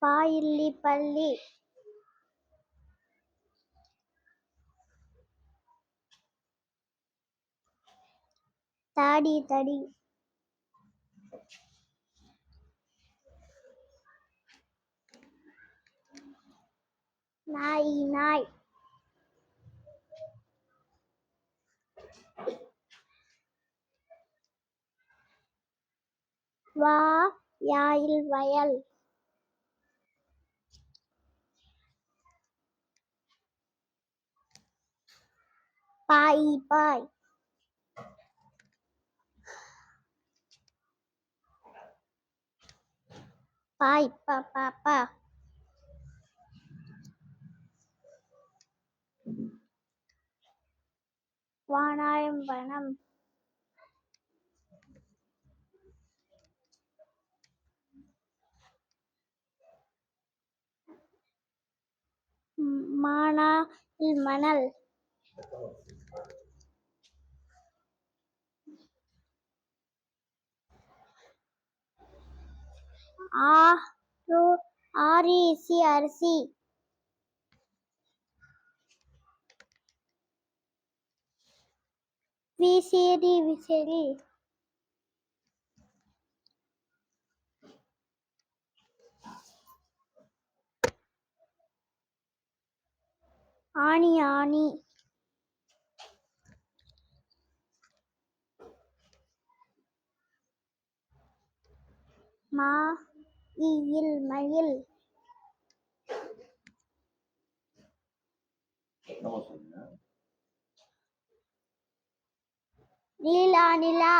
பாயில்லி பள்ளி. தாடி தடி. நாய் நாய். வா யாயில் வயல். பாய் பாய். பாய் பா. வானாயம் வனம். மானாயில் மணல். ஆரிசி அரிசி. விசிறி விசிறி. ஆணி ஆணி. மாயில் மயில். நீலா நிலா.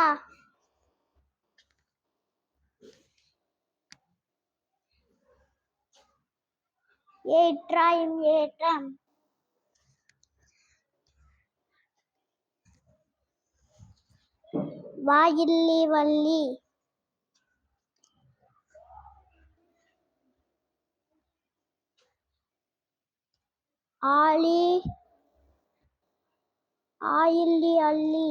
ஏற்றாயம் ஏற்றம். வாயில்லி வள்ளி. ஆயில்லி அள்ளி.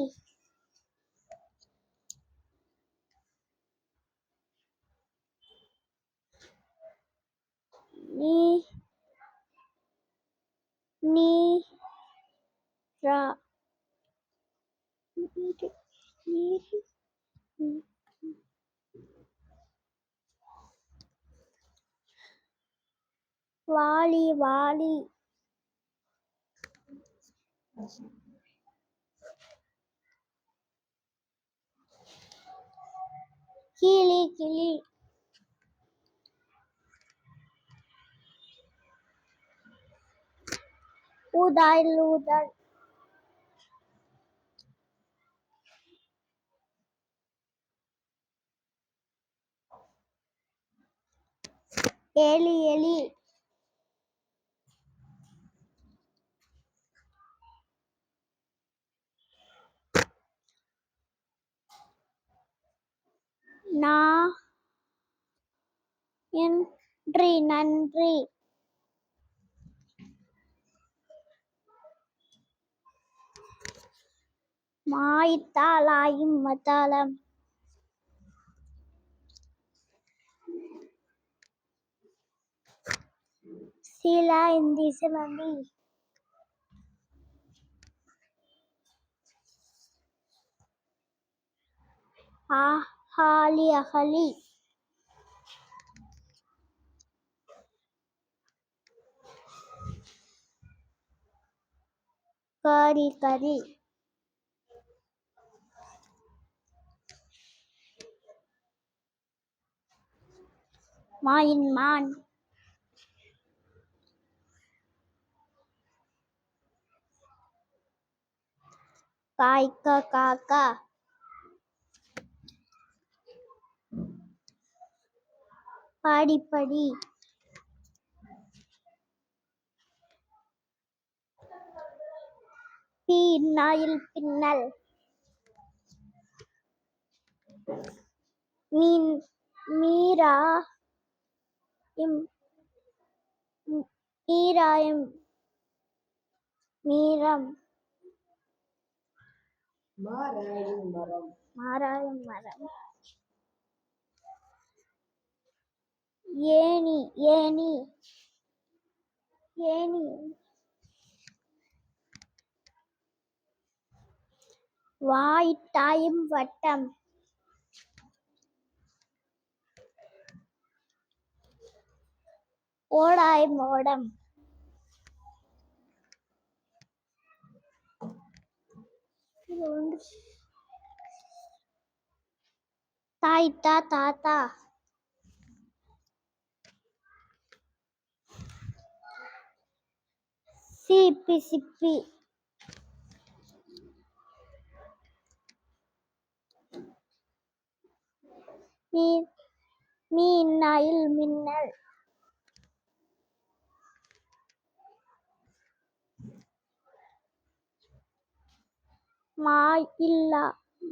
வாளி வாளி. கிளி கிளி. ஊதாயில் ஊதல். எலி எலி. நன்றி நன்றி. மாய்த்தால் ஆயும் மத்தாளம். சிலாந்தி சிலந்தி. ஆகாலி அகலி. கரி கரி. மாயின் மான். காய்க்க காக்கா. படிப்படி. பின்னாயில் பின்னல். மீராயம் மீரம். மாராயம் மரம். ஏணி ஏணி ஏணி வாயிட்டாயும் வட்டம் ஓடாயும் ஓடம் தாயிட்டா தாத்தா சிப்பி சிப்பி மீனாயில் மின்னல்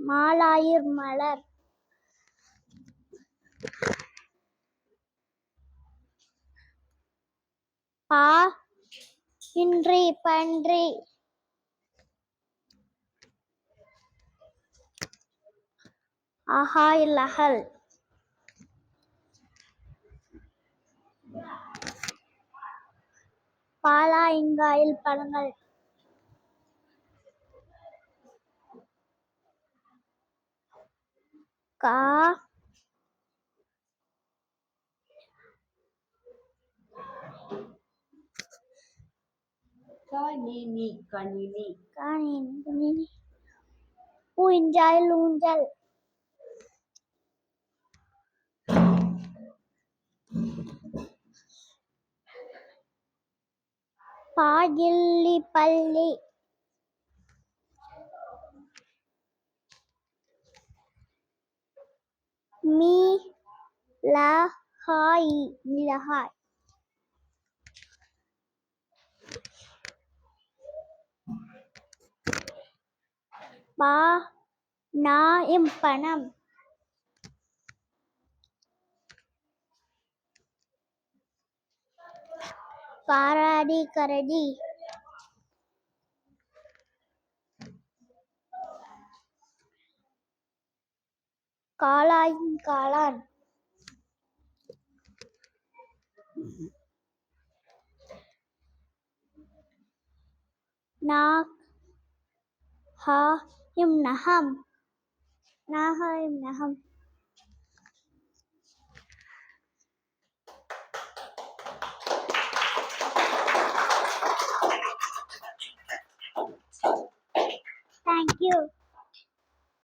மாலாயிர் மலர் இன்றி பன்றி ஆகாயில் அகல் பாலாயிங்காயில் பழங்கள் கா கணினி ஊஞ்சல் ஊஞ்சல் பாகில்லி பள்ளி மிளகாய் பணம் பணம் கரடி கரடி காளாயின் காளான் நாகாயும் நகம் Thank you.